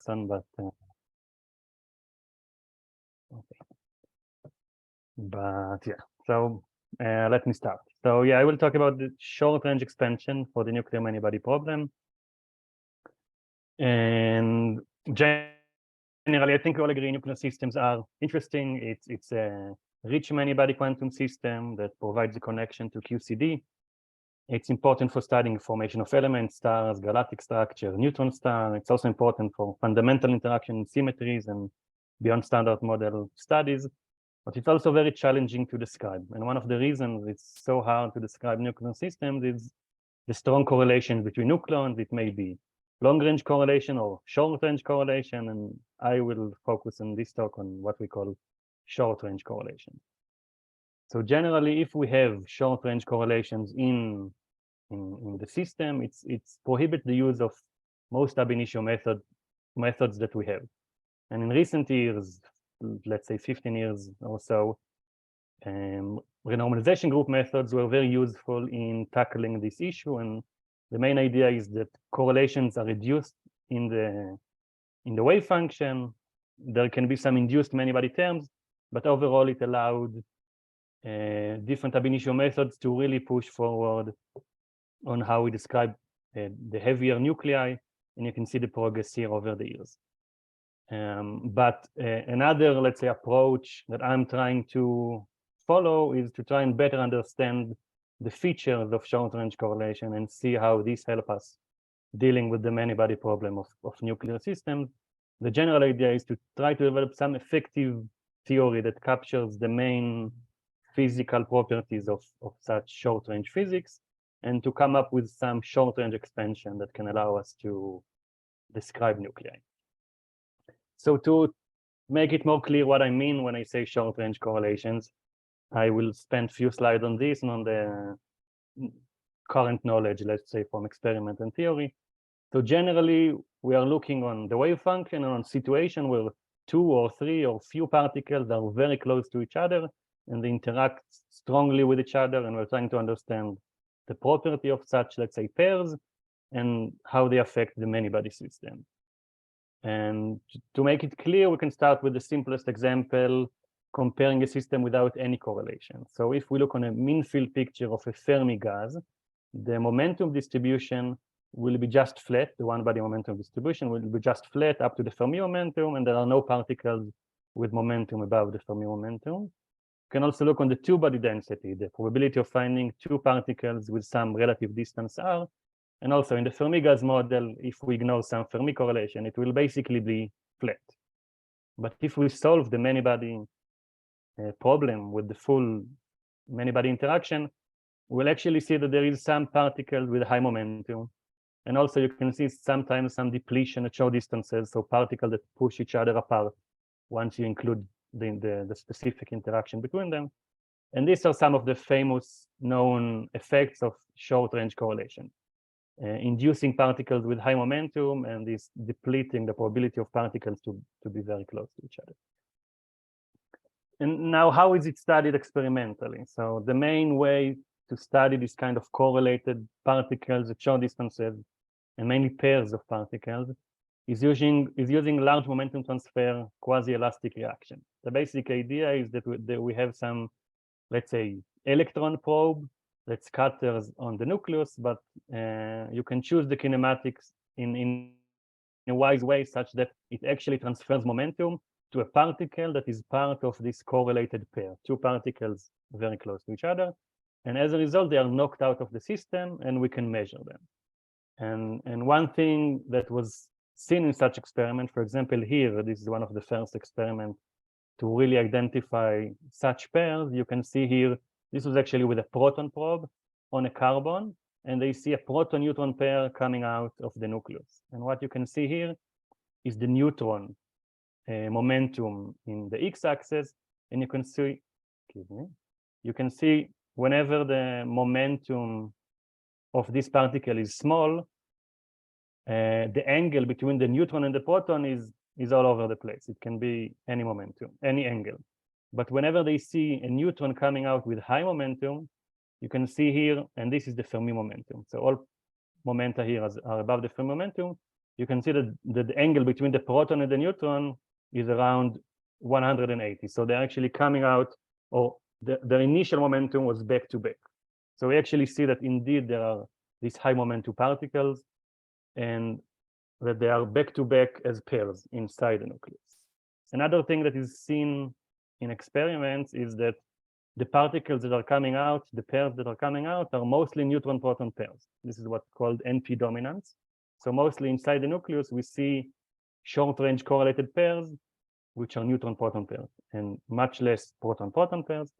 Watson, but okay. But yeah, so let me start. So yeah, I will talk about the short-range expansion for the nuclear many-body problem. And generally, I think we all agree nuclear systems are interesting. It's a rich many-body quantum system that provides a connection to QCD. It's important for studying formation of elements, stars, galactic structure, neutron star. It's also important for fundamental interaction symmetries and beyond standard model studies. But it's also very challenging to describe. And one of the reasons it's so hard to describe nuclear systems is the strong correlation between nucleons. It may be long-range correlation or short-range correlation. And I will focus in this talk on what we call short-range correlation. So generally, if we have short-range correlations in the system, it's prohibit the use of most ab-initio methods that we have. And in recent years, let's say 15 years or so, renormalization group methods were very useful in tackling this issue. And the main idea is that correlations are reduced in the wave function. There can be some induced many-body terms, but overall it allowed different ab-initio methods to really push forward on how we describe the heavier nuclei, and you can see the progress here over the years. But another, let's say, approach that I'm trying to follow is to try and better understand the features of short-range correlation and see how these help us dealing with the many-body problem of nuclear systems. The general idea is to try to develop some effective theory that captures the main physical properties of such short-range physics, and to come up with some short-range expansion that can allow us to describe nuclei. So to make it more clear what I mean when I say short-range correlations, I will spend a few slides on this and on the current knowledge, let's say, from experiment and theory. So generally, we are looking on the wave function and on situation where two or three or few particles are very close to each other and they interact strongly with each other, and we're trying to understand the property of such, let's say, pairs and how they affect the many-body system. And to make it clear, we can start with the simplest example, comparing a system without any correlation. So if we look on a mean field picture of a Fermi gas, the momentum distribution will be just flat. The one-body momentum distribution will be just flat up to the Fermi momentum, and there are no particles with momentum above the Fermi momentum. You can also look on the two-body density, the probability of finding two particles with some relative distance r. And also in the Fermi gas model, if we ignore some Fermi correlation, it will basically be flat. But if we solve the many-body problem with the full many-body interaction, we'll actually see that there is some particles with high momentum. And also you can see sometimes some depletion at short distances, so particles that push each other apart once you include the specific interaction between them. And these are some of the famous known effects of short-range correlation. Inducing particles with high momentum and this depleting the probability of particles to be very close to each other. And now, how is it studied experimentally? So the main way to study this kind of correlated particles at short distances, and mainly pairs of particles, is using large momentum transfer quasi-elastic reaction. The basic idea is that we have some, let's say, electron probe that scatters on the nucleus, but you can choose the kinematics in a wise way such that it actually transfers momentum to a particle that is part of this correlated pair, two particles very close to each other. And as a result, they are knocked out of the system and we can measure them. And one thing that was seen in such experiment, for example, here, this is one of the first experiments to really identify such pairs. You can see here, this was actually with a proton probe on a carbon, and they see a proton-neutron pair coming out of the nucleus. And what you can see here is the neutron momentum in the x-axis, and you can see, you can see whenever the momentum of this particle is small, the angle between the neutron and the proton is all over the place. It can be any momentum, any angle. But whenever they see a neutron coming out with high momentum, you can see here, and this is the Fermi momentum. So all momenta here are above the Fermi momentum. you can see that the angle between the proton and the neutron is around 180. So they're actually coming out, or their initial momentum was back to back. So we actually see that indeed there are these high momentum particles, and that they are back to back as pairs inside the nucleus. Another thing that is seen in experiments is that the particles that are coming out, the pairs that are coming out, are mostly neutron proton pairs. This is what's called NP dominance. So mostly inside the nucleus, we see short range correlated pairs, which are neutron proton pairs, and much less proton proton pairs.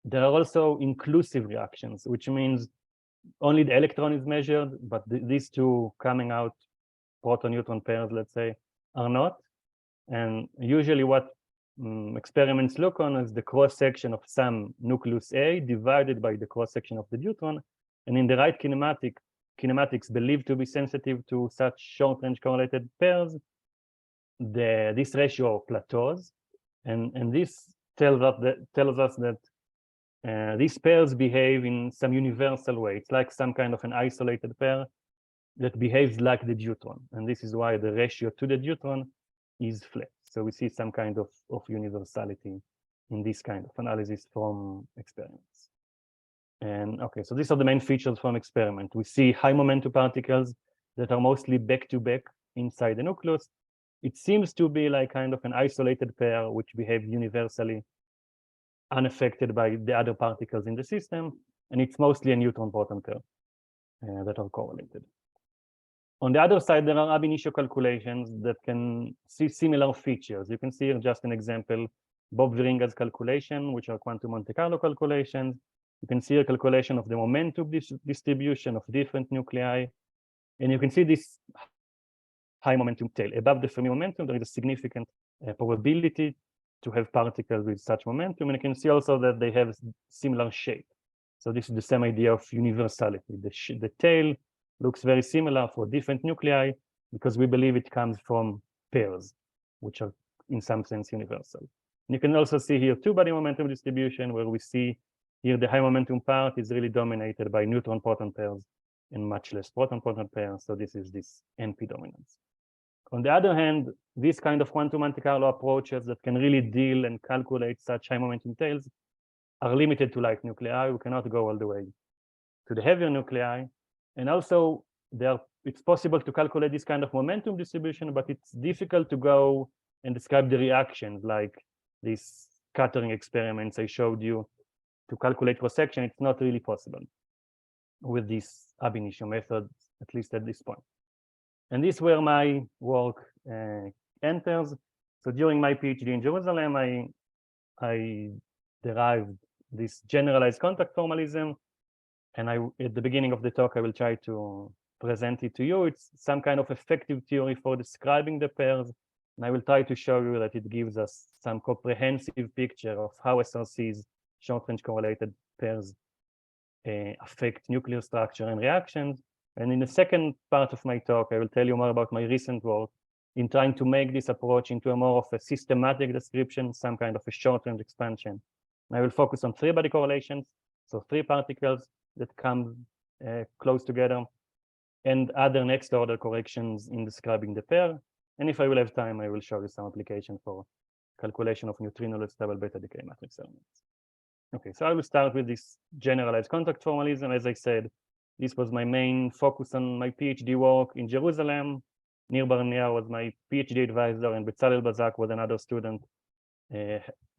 There are also inclusive reactions, which means only the electron is measured, but these two coming out proton neutron pairs, let's say, are not. And usually what experiments look on is the cross section of some nucleus A divided by the cross section of the neutron. And in the right kinematics believed to be sensitive to such short range correlated pairs, this ratio plateaus, and this tells us that these pairs behave in some universal way. It's like some kind of an isolated pair that behaves like the deuteron, and this is why the ratio to the deuteron is flat. So we see some kind of universality in this kind of analysis from experiments. And okay, so these are the main features from experiment. We see high momentum particles that are mostly back-to-back inside the nucleus. It seems to be like kind of an isolated pair which behave universally, unaffected by the other particles in the system, and it's mostly a neutron proton pair that are correlated. On the other side, there are ab-initio calculations that can see similar features. You can see here just an example, Bob Viringa's calculation, which are quantum Monte Carlo calculations. You can see a calculation of the momentum distribution of different nuclei, and you can see this high momentum tail. Above the Fermi momentum, there is a significant probability to have particles with such momentum, and you can see also that they have similar shape. So this is the same idea of universality. The tail looks very similar for different nuclei because we believe it comes from pairs, which are in some sense universal. And you can also see here two-body momentum distribution, where we see here the high momentum part is really dominated by neutron proton pairs and much less proton proton pairs. So this is this NP dominance. On the other hand, these kind of quantum Monte Carlo approaches that can really deal and calculate such high momentum tails are limited to light nuclei. We cannot go all the way to the heavier nuclei. And also, it's possible to calculate this kind of momentum distribution, but it's difficult to go and describe the reactions, like these scattering experiments I showed you. To calculate cross-section, it's not really possible with this ab-initio method, at least at this point. And this is where my work enters. So during my PhD in Jerusalem, I derived this generalized contact formalism. And at the beginning of the talk, I will try to present it to you. It's some kind of effective theory for describing the pairs. And I will try to show you that it gives us some comprehensive picture of how SRCs, short-range correlated pairs, affect nuclear structure and reactions. And in the second part of my talk, I will tell you more about my recent work in trying to make this approach into a more of a systematic description, some kind of a short-range expansion. And I will focus on three-body correlations, so three particles that come close together, and other next-order corrections in describing the pair. And if I will have time, I will show you some application for calculation of neutrinoless stable beta decay matrix elements. Okay, so I will start with this generalized contact formalism. As I said, this was my main focus on my PhD work in Jerusalem. Nir Barnea was my PhD advisor, and Bezalel Bazak was another student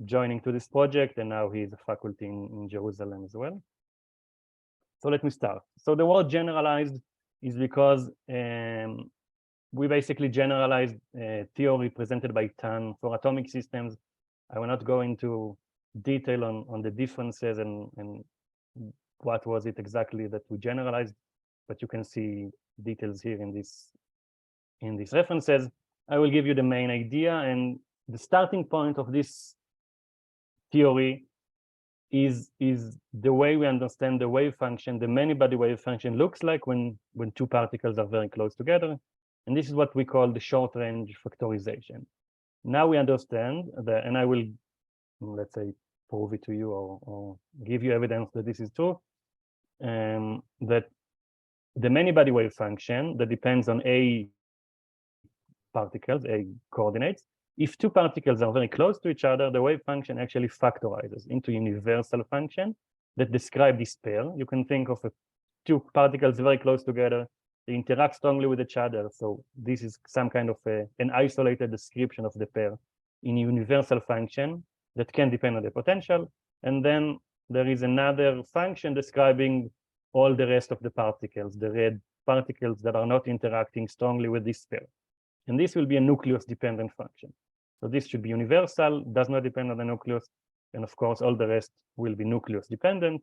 joining to this project, and now he's a faculty in Jerusalem as well. So let me start. So the word generalized is because we basically generalized theory presented by Tan for atomic systems. I will not go into detail on the differences and what was it exactly that we generalized, but you can see details here in these references. I will give you the main idea, and the starting point of this theory is the way we understand the wave function, the Manybody wave function looks like when two particles are very close together. And this is what we call the short-range factorization. Now we understand that, and I will, let's say, prove it to you or give you evidence that this is true, that the Manybody wave function that depends on A particles, A coordinates. If two particles are very close to each other, the wave function actually factorizes into a universal function that describe this pair. You can think of two particles very close together. They interact strongly with each other. So this is some kind of an isolated description of the pair in a universal function that can depend on the potential. And then there is another function describing all the rest of the particles, the red particles that are not interacting strongly with this pair. And this will be a nucleus-dependent function. So this should be universal, does not depend on the nucleus. And of course, all the rest will be nucleus-dependent.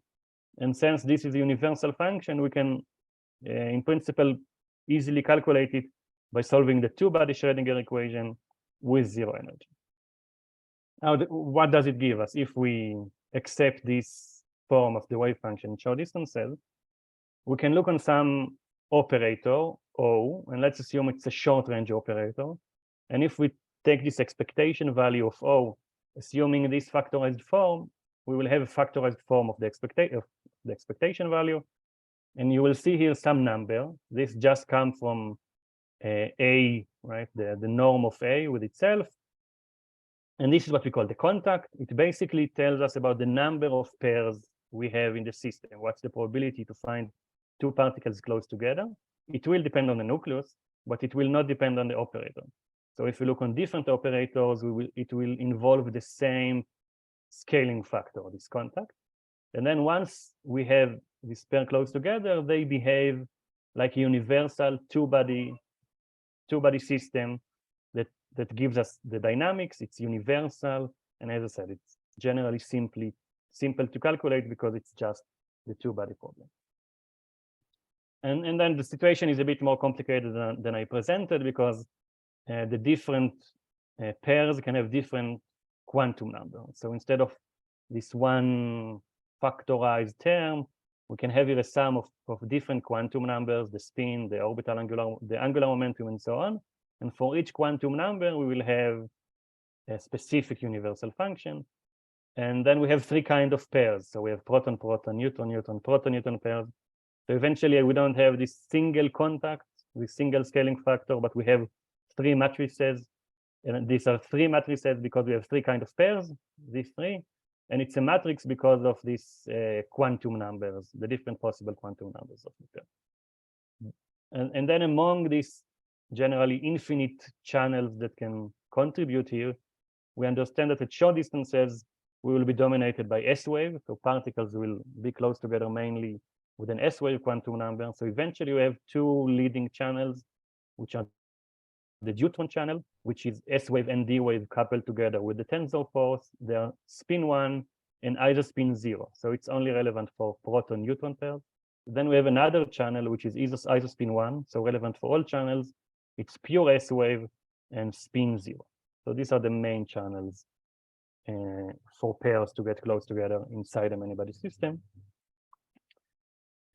And since this is a universal function, we can, in principle, easily calculate it by solving the two-body Schrödinger equation with zero energy. Now, what does it give us if we accept this form of the wave function in short distances? We can look on some operator O, and let's assume it's a short-range operator. And if we take this expectation value of O, assuming this factorized form, we will have a factorized form of the expectation value. And you will see here some number. This just comes from A, right? The norm of A with itself. And this is what we call the contact. It basically tells us about the number of pairs we have in the system. What's the probability to find two particles close together? It will depend on the nucleus, but it will not depend on the operator. So if we look on different operators, it will involve the same scaling factor, this contact. And then once we have this pair close together, they behave like a universal two-body system that gives us the dynamics. It's universal, and as I said, it's generally simple to calculate because it's just the two-body problem. And then the situation is a bit more complicated than I presented, because the different pairs can have different quantum numbers. So instead of this one factorized term, we can have here a sum of different quantum numbers, the spin, the orbital angular momentum, and so on. And for each quantum number, we will have a specific universal function. And then we have three kinds of pairs. So we have proton-proton, neutron-neutron, proton-neutron pairs. So eventually, we don't have this single contact with single scaling factor, but we have three matrices. And these are three matrices because we have three kinds of pairs, these three. And it's a matrix because of these quantum numbers, the different possible quantum numbers of the pair. And then among these generally infinite channels that can contribute here, we understand that at short distances, we will be dominated by S-wave. So particles will be close together mainly with an S-wave quantum number. So eventually we have two leading channels, which are the deuteron channel, which is S-wave and D-wave coupled together with the tensor force. They are spin 1 and isospin 0. So it's only relevant for proton-neutron pairs. Then we have another channel, which is isospin 1, so relevant for all channels. It's pure S-wave and spin 0. So these are the main channels for pairs to get close together inside a Manybody system.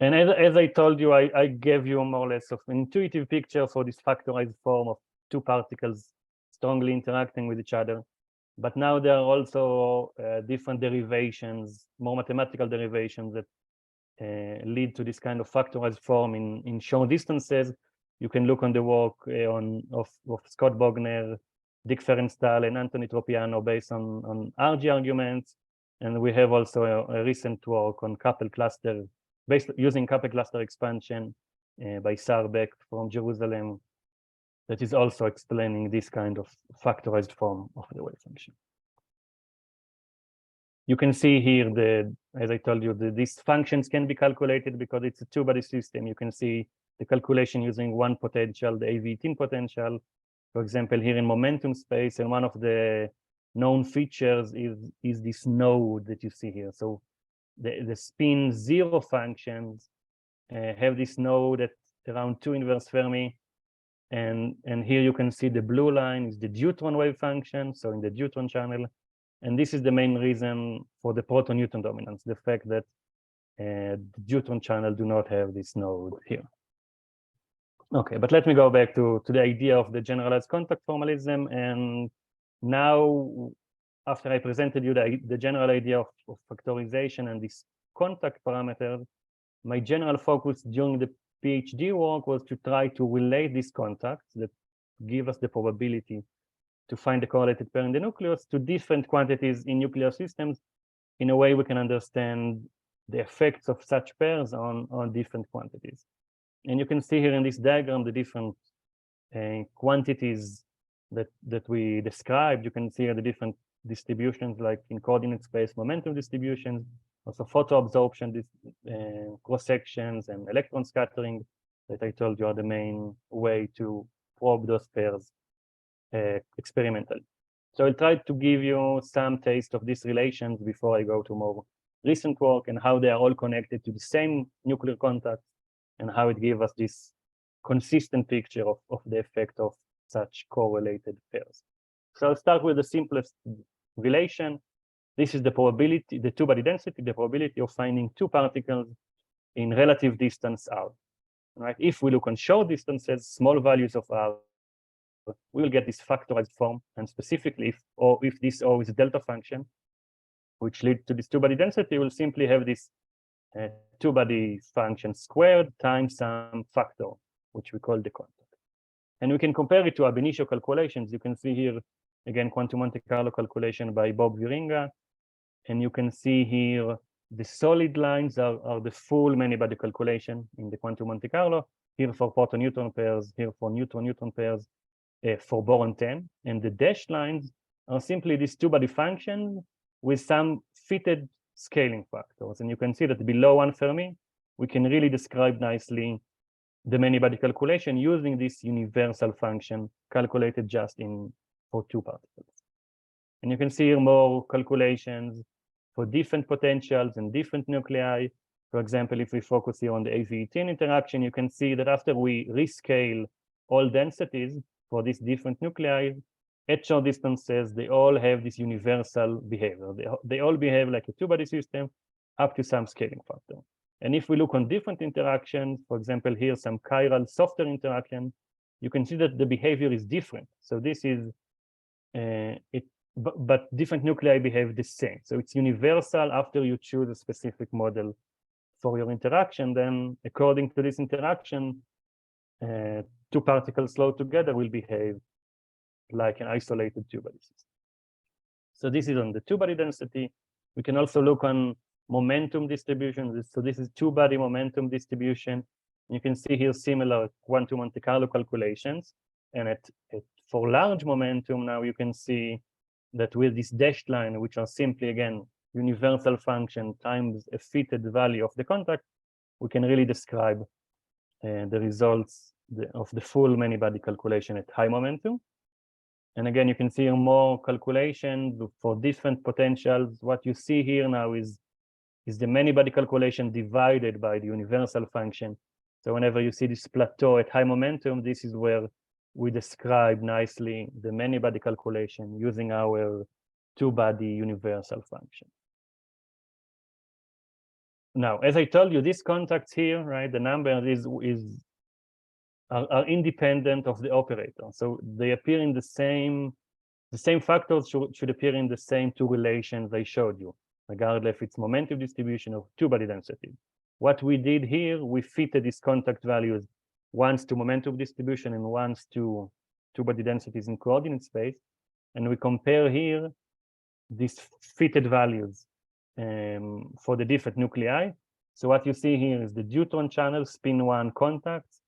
And as I told you, I gave you more or less of an intuitive picture for this factorized form of two particles strongly interacting with each other. But now there are also different derivations, more mathematical derivations that lead to this kind of factorized form in short distances. You can look on the work of Scott Bogner, Dick Ferenstahl, and Anthony Tropiano based on RG arguments. And we have also a recent work on coupled cluster, based using coupled cluster expansion by Sarbeck from Jerusalem, that is also explaining this kind of factorized form of the wave function. You can see here, as I told you, these functions can be calculated because it's a two-body system. You can see the calculation using one potential, the AV18 potential, for example, here in momentum space. And one of the known features is this node that you see here. So the spin 0 functions have this node at around 2 inverse Fermi. And here you can see the blue line is the deuteron wave function, so in the deuteron channel. And this is the main reason for the proton-neutron dominance, the fact that the deuteron channel do not have this node here. Okay, but let me go back to the idea of the generalized contact formalism. And now, after I presented you the general idea of factorization and these contact parameters, my general focus during the PhD work was to try to relate these contacts that give us the probability to find the correlated pair in the nucleus to different quantities in nuclear systems. In a way, we can understand the effects of such pairs on different quantities. And you can see here in this diagram the different quantities that we described. You can see here the different distributions, like in coordinate space momentum distributions, also photo absorption, cross sections, and electron scattering that I told you are the main way to probe those pairs experimentally. So I'll try to give you some taste of these relations before I go to more recent work and how they are all connected to the same nuclear contact and how it gives us this consistent picture of the effect of such correlated pairs. So I'll start with the simplest relation. This is the probability, the two-body density, the probability of finding two particles in relative distance r. Right? If we look on short distances, small values of r, we will get this factorized form, and specifically if this O is a delta function, which leads to this two-body density, we'll simply have this two-body function squared times some factor, which we call the contact. And we can compare it to ab-initio calculations. You can see here, again, quantum Monte Carlo calculation by Bob Viringa. And you can see here the solid lines are the full many-body calculation in the quantum Monte Carlo, here for proton-neutron pairs, here for neutron-neutron pairs, for boron 10. And the dashed lines are simply these two-body functions with some fitted scaling factors. And you can see that below 1 Fermi, we can really describe nicely the many-body calculation using this universal function calculated just for two particles. And you can see here more calculations for different potentials and different nuclei. For example, if we focus here on the ab-initio interaction, you can see that after we rescale all densities for these different nuclei, at short distances, they all have this universal behavior. They all behave like a two-body system up to some scaling factor. And if we look on different interactions, for example, here some chiral softer interaction, you can see that the behavior is different. So this is but different nuclei behave the same. So it's universal after you choose a specific model for your interaction. Then according to this interaction, two particles slowed together will behave like an isolated two-body system. So this is on the two-body density. We can also look on momentum distribution. So this is two-body momentum distribution. You can see here similar quantum Monte Carlo calculations. And for large momentum, now you can see that with this dashed line, which are simply, again, universal function times a fitted value of the contact, we can really describe the results of the full many-body calculation at high momentum. And again, you can see here more calculations for different potentials. What you see here now is the many-body calculation divided by the universal function. So whenever you see this plateau at high momentum, this is where we describe nicely the many-body calculation using our two-body universal function. Now, as I told you, these contacts here, right, the number are independent of the operator. So they appear in the same factors should appear in the same two relations I showed you, regardless if it's momentum distribution or two-body density. What we did here, we fitted these contact values once to momentum distribution and once to two-body densities in coordinate space. And we compare here these fitted values for the different nuclei. So what you see here is the deuteron channel spin 1 contacts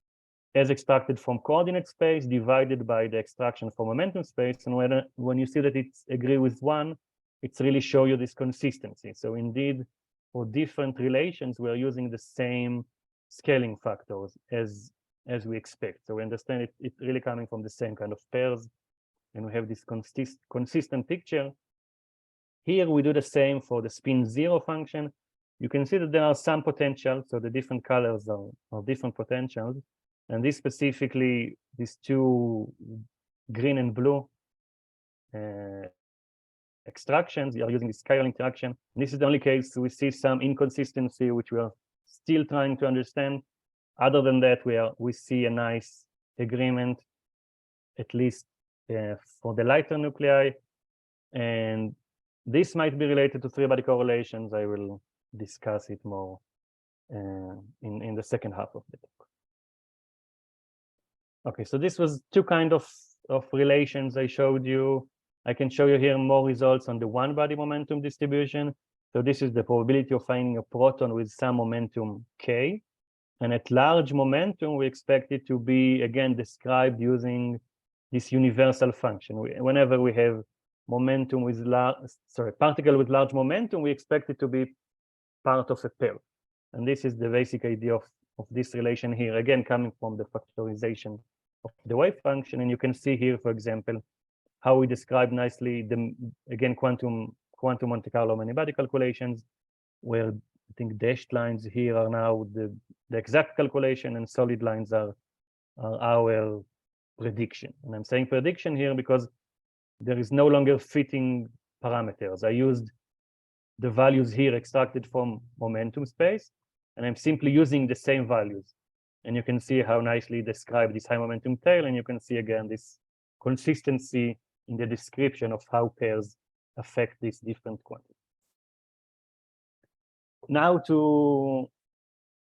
as extracted from coordinate space divided by the extraction from momentum space. And when you see that it's agree with 1, it's really show you this consistency. So indeed, for different relations, we're using the same scaling factors as we expect. So we understand it's really coming from the same kind of pairs, and we have this consistent picture. Here we do the same for the spin 0 function. You can see that there are some potentials, so the different colors are different potentials. And this specifically, these two green and blue extractions, you are using this chiral interaction. And this is the only case we see some inconsistency, which we are still trying to understand. Other than that, we see a nice agreement, at least for the lighter nuclei. And this might be related to three-body correlations. I will discuss it more in the second half of the talk. Okay, so this was two kind of relations I showed you. I can show you here more results on the one-body momentum distribution. So this is the probability of finding a proton with some momentum k. And at large momentum, we expect it to be, again, described using this universal function. Whenever we have momentum with particle with large momentum, we expect it to be part of a pair. And this is the basic idea of this relation here, again, coming from the factorization of the wave function. And you can see here, for example, how we describe nicely the, again, quantum Monte Carlo Manybody calculations, where I think dashed lines here are now the exact calculation, and solid lines are our prediction. And I'm saying prediction here because there is no longer fitting parameters. I used the values here extracted from momentum space, and I'm simply using the same values. And you can see how nicely described this high momentum tail, and you can see again this consistency in the description of how pairs affect these different quantities. Now to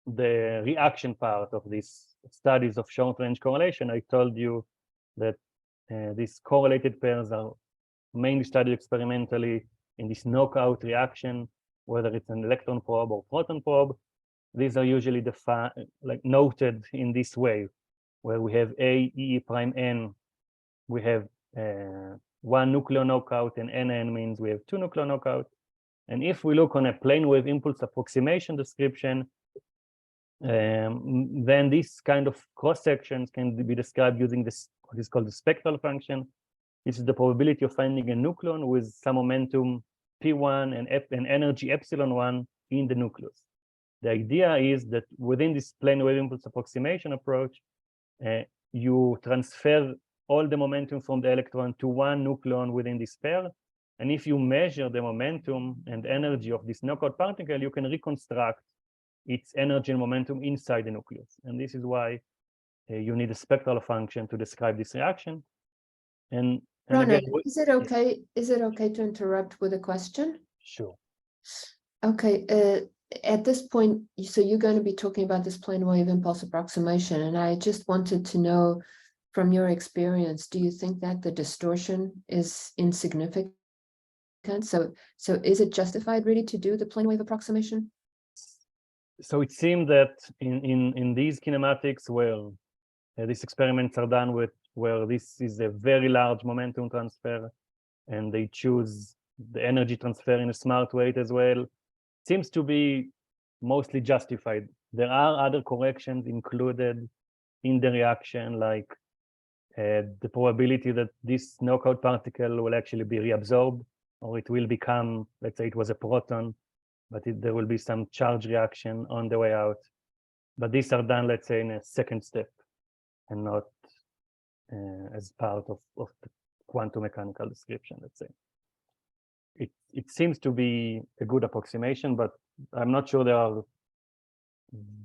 the reaction part of these studies of short-range correlation. I told you that these correlated pairs are mainly studied experimentally in this knockout reaction, whether it's an electron probe or proton probe. These are usually noted in this way, where we have A, E prime N, we have one nucleon knockout, and NN means we have two nucleon knockout. And if we look on a plane wave impulse approximation description, then these kind of cross sections can be described using this, what is called the spectral function. This is the probability of finding a nucleon with some momentum P1 and energy epsilon1 in the nucleus. The idea is that within this plane wave impulse approximation approach, you transfer all the momentum from the electron to one nucleon within this pair. And if you measure the momentum and energy of this knockout particle, you can reconstruct its energy and momentum inside the nucleus. And this is why you need a spectral function to describe this reaction. And Ronen, again, is it okay? Is it okay to interrupt with a question? Sure. Okay. At this point, so you're going to be talking about this plane wave impulse approximation, and I just wanted to know from your experience, do you think that the distortion is insignificant? So is it justified really to do the plane wave approximation? So it seemed that in these kinematics where these experiments are done with, where this is a very large momentum transfer, and they choose the energy transfer in a smart way as well, seems to be mostly justified. There are other corrections included in the reaction, like the probability that this knockout particle will actually be reabsorbed, or it will become, let's say it was a proton, but there will be some charge reaction on the way out. But these are done, let's say, in a second step, and not as part of the quantum mechanical description, let's say. It seems to be a good approximation, but I'm not sure there are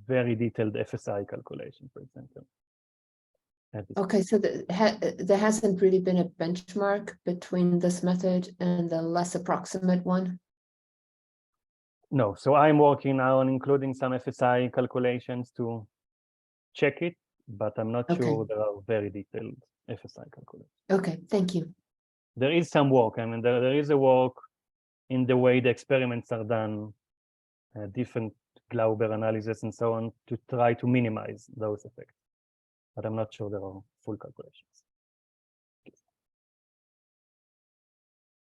very detailed FSI calculations, for example. Okay, so there hasn't really been a benchmark between this method and the less approximate one? No, so I'm working now on including some FSI calculations to check it, but I'm not sure there are very detailed FSI calculations. Okay, thank you. There is some work. I mean, there is a work in the way the experiments are done, different Glauber analysis and so on, to try to minimize those effects. But I'm not sure there are full calculations.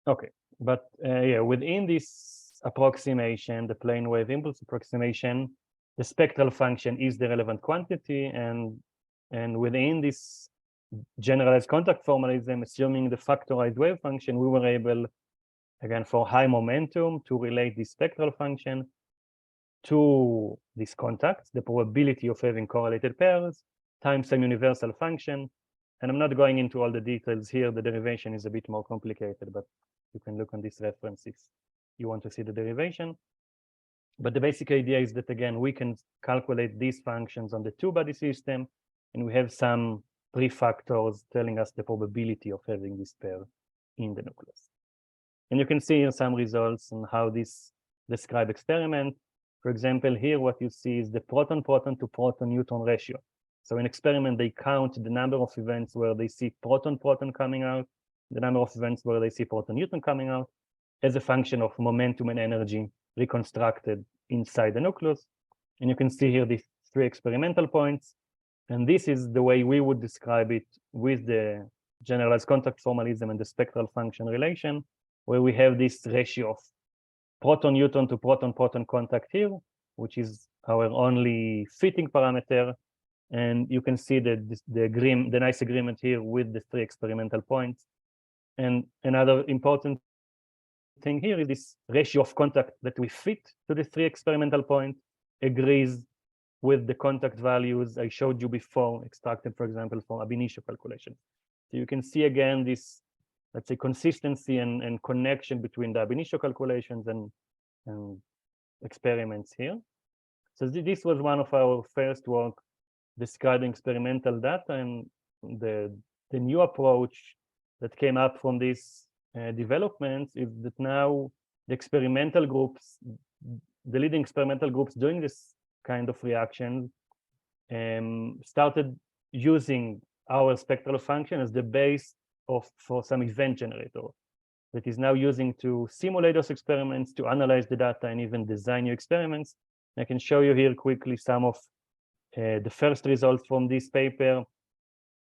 Okay, but yeah, within this approximation, the plane wave impulse approximation, the spectral function is the relevant quantity, and within this generalized contact formalism, assuming the factorized wave function, we were able, again, for high momentum, to relate the spectral function to these contacts, the probability of having correlated pairs, times some universal function. And I'm not going into all the details here. The derivation is a bit more complicated, but you can look on this reference if you want to see the derivation. But the basic idea is that, again, we can calculate these functions on the two-body system, and we have some prefactors telling us the probability of having this pair in the nucleus. And you can see here some results on how this describe experiment. For example, here what you see is the proton-proton to proton-neutron ratio. So in experiment, they count the number of events where they see proton-proton coming out, the number of events where they see proton-neutron coming out, as a function of momentum and energy reconstructed inside the nucleus. And you can see here these 3 experimental points. And this is the way we would describe it with the generalized contact formalism and the spectral function relation, where we have this ratio of proton-neutron to proton-proton contact here, which is our only fitting parameter. And you can see that the nice agreement here with the 3 experimental points. And another important thing here is this ratio of contact that we fit to the 3 experimental points agrees with the contact values I showed you before, extracted, for example, from ab-initio calculation. So you can see again this, let's say, consistency and connection between the ab-initio calculations and experiments here. So this was one of our first work describing experimental data, and the new approach that came up from these developments is that now the experimental groups, the leading experimental groups doing this kind of reaction started using our spectral function as the base for some event generator that is now using to simulate those experiments, to analyze the data, and even design new experiments. I can show you here quickly some of the first results from this paper.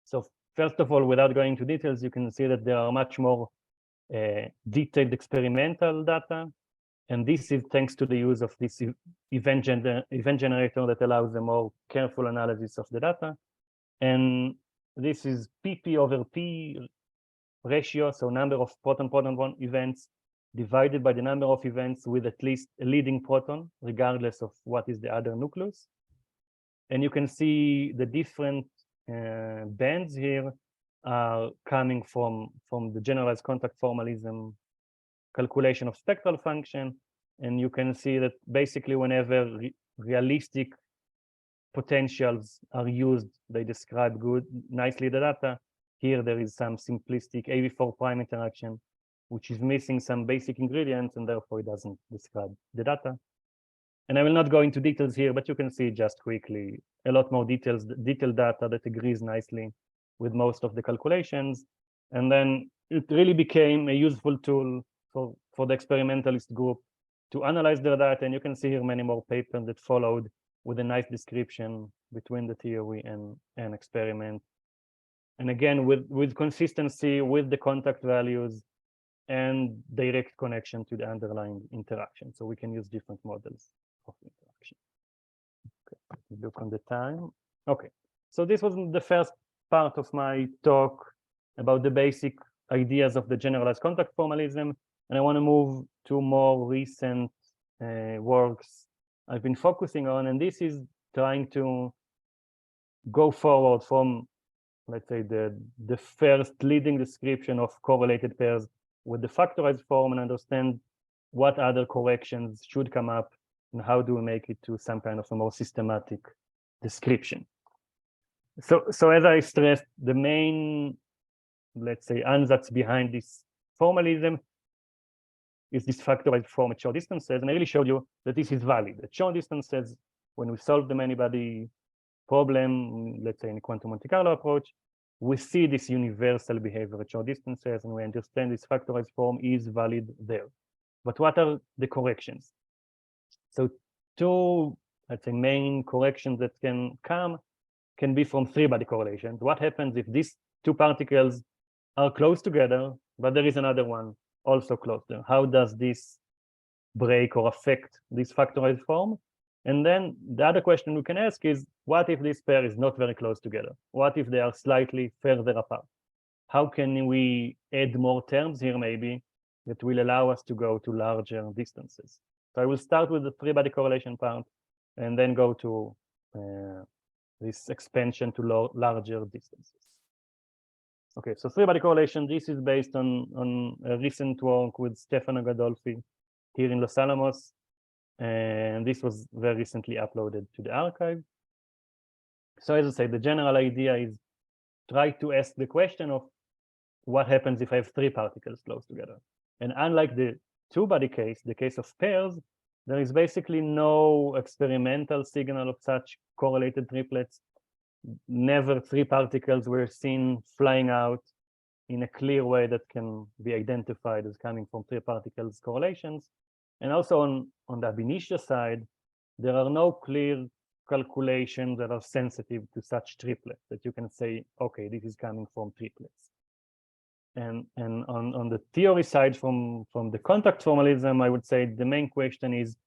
So first of all, without going into details, you can see that there are much more detailed experimental data. And this is thanks to the use of this event generator that allows a more careful analysis of the data. And this is PP over P ratio, so number of proton-proton events divided by the number of events with at least a leading proton, regardless of what is the other nucleus. And you can see the different bands here are coming from the generalized contact formalism calculation of spectral function. And you can see that basically whenever realistic potentials are used, they describe nicely the data. Here there is some simplistic AV4 prime interaction, which is missing some basic ingredients, and therefore it doesn't describe the data. And I will not go into details here, but you can see just quickly a lot more detailed data that agrees nicely with most of the calculations. And then it really became a useful tool for the experimentalist group to analyze their data. And you can see here many more papers that followed with a nice description between the theory and experiment. And again, with consistency, with the contact values and direct connection to the underlying interaction. So we can use different models of interaction. Okay, look on the time. Okay, so this was the first part of my talk about the basic ideas of the generalized contact formalism. And I want to move to more recent works I've been focusing on. And this is trying to go forward from, let's say, the first leading description of correlated pairs with the factorized form and understand what other corrections should come up and how do we make it to some kind of a more systematic description. So as I stressed, the main, let's say, ansatz behind this formalism is this factorized form at short distances. And I really showed you that this is valid. At short distances, when we solve the Manybody problem, let's say in a quantum Monte Carlo approach, we see this universal behavior at short distances, and we understand this factorized form is valid there. But what are the corrections? So two, let's say, main corrections that can be from three-body correlations. What happens if these two particles are close together, but there is another one also close there? How does this break or affect this factorized form? And then the other question we can ask is, what if this pair is not very close together? What if they are slightly further apart? How can we add more terms here maybe that will allow us to go to larger distances? So I will start with the three-body correlation part and then go to this expansion to larger distances. Okay, so three-body correlation, this is based on a recent work with Stefano Gadolfi here in Los Alamos. And this was very recently uploaded to the archive. So as I say, the general idea is try to ask the question of what happens if I have three particles close together. And unlike the two-body case, the case of pairs, there is basically no experimental signal of such correlated triplets. never three particles were seen flying out in a clear way that can be identified as coming from three particles correlations. And also on the ab-initio side, there are no clear calculations that are sensitive to such triplets that you can say, okay, this is coming from triplets. And on the theory side, from the contact formalism, I would say the main question is,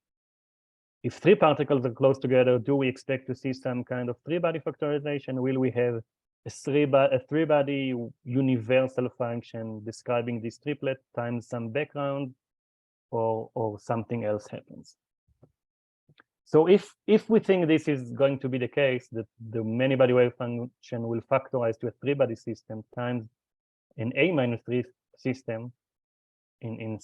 if three particles are close together, do we expect to see some kind of three-body factorization? Will we have a three-body universal function describing this triplet times some background, or something else happens? So if we think this is going to be the case, that the many-body wave function will factorize to a three-body system times an A-3 system in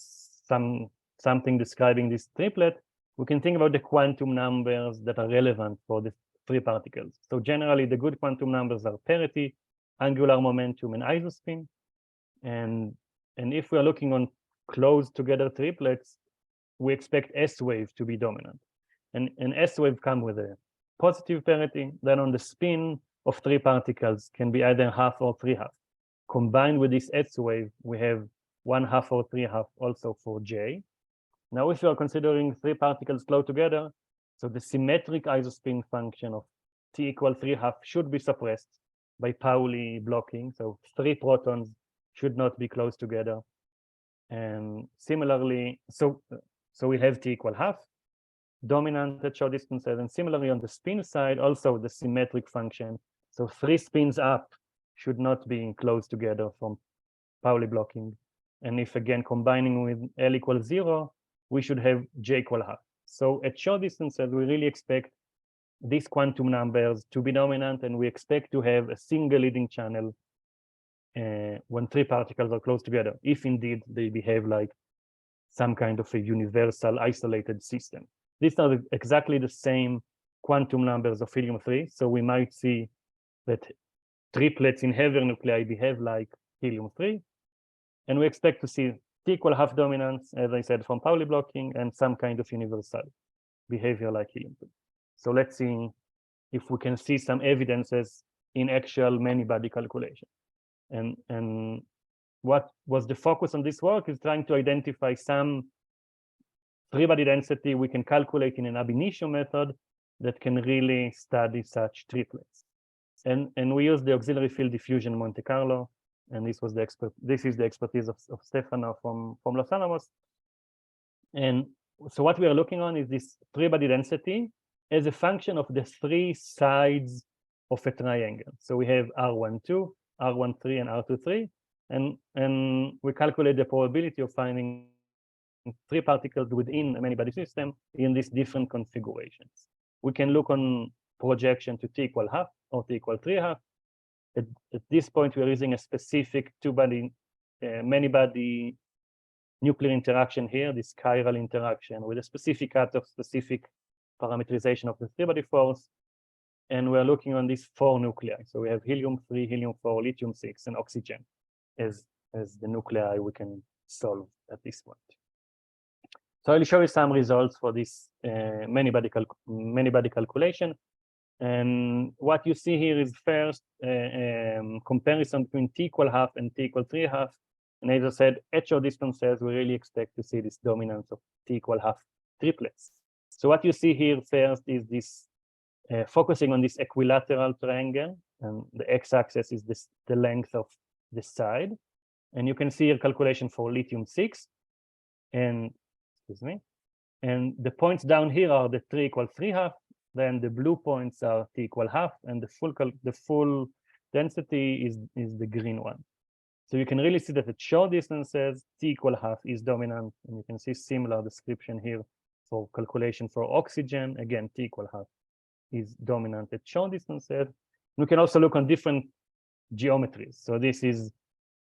something describing this triplet, we can think about the quantum numbers that are relevant for the three particles. So generally, the good quantum numbers are parity, angular momentum, and isospin. And if we are looking on close together triplets, we expect S wave to be dominant. And S wave come with a positive parity. Then on the spin of three particles can be either half or three half. Combined with this S wave, we have 1/2 or 3/2 also for J. Now, if you are considering three particles close together, so the symmetric isospin function of T equal 3/2 should be suppressed by Pauli blocking. So three protons should not be close together. And similarly, so we have T equal 1/2 dominant at short distances. And similarly, on the spin side, also the symmetric function. So three spins up should not be close together from Pauli blocking. And if again combining with L equals 0, we should have J equal 1/2. So at short distances, we really expect these quantum numbers to be dominant, and we expect to have a single leading channel when three particles are close together, if indeed they behave like some kind of a universal isolated system. These are exactly the same quantum numbers of helium-3, so we might see that triplets in heavier nuclei behave like helium-3, and we expect to see T equal 1/2 dominance, as I said, from Pauli blocking, and some kind of universal behavior like helium-2. So let's see if we can see some evidences in actual many-body calculation. And what was the focus on this work is trying to identify some three-body density we can calculate in an ab-initio method that can really study such triplets. And we use the auxiliary field diffusion Monte Carlo, and this is the expertise of Stefano from Los Alamos. And so what we are looking on is this three-body density as a function of the three sides of a triangle. So we have R12, R13, and R23, and we calculate the probability of finding three particles within a many-body system in these different configurations. We can look on projection to T equal 1/2 or T equal 3/2. At this point, we're using a specific two-body, many-body nuclear interaction here, this chiral interaction with a specific cutoff, specific parameterization of the three-body force. And we're looking on these four nuclei. So we have helium-3, helium-4, lithium-6, and oxygen as the nuclei we can solve at this point. So I'll show you some results for this many-body calculation. And what you see here is first comparison between T equal 1/2 and T equal 3/2. And as I said, at short distances, we really expect to see this dominance of T equal 1/2 triplets. So what you see here first is this focusing on this equilateral triangle, and the x-axis is the length of the side. And you can see a calculation for lithium-6, and excuse me, and the points down here are the 3 equal 3/2. Then the blue points are T equal 1/2, and the full density is the green one. So you can really see that at short distances, T equal 1/2 is dominant, and you can see similar description here for calculation for oxygen. Again, T equal 1/2 is dominant at short distances. We can also look on different geometries. So this is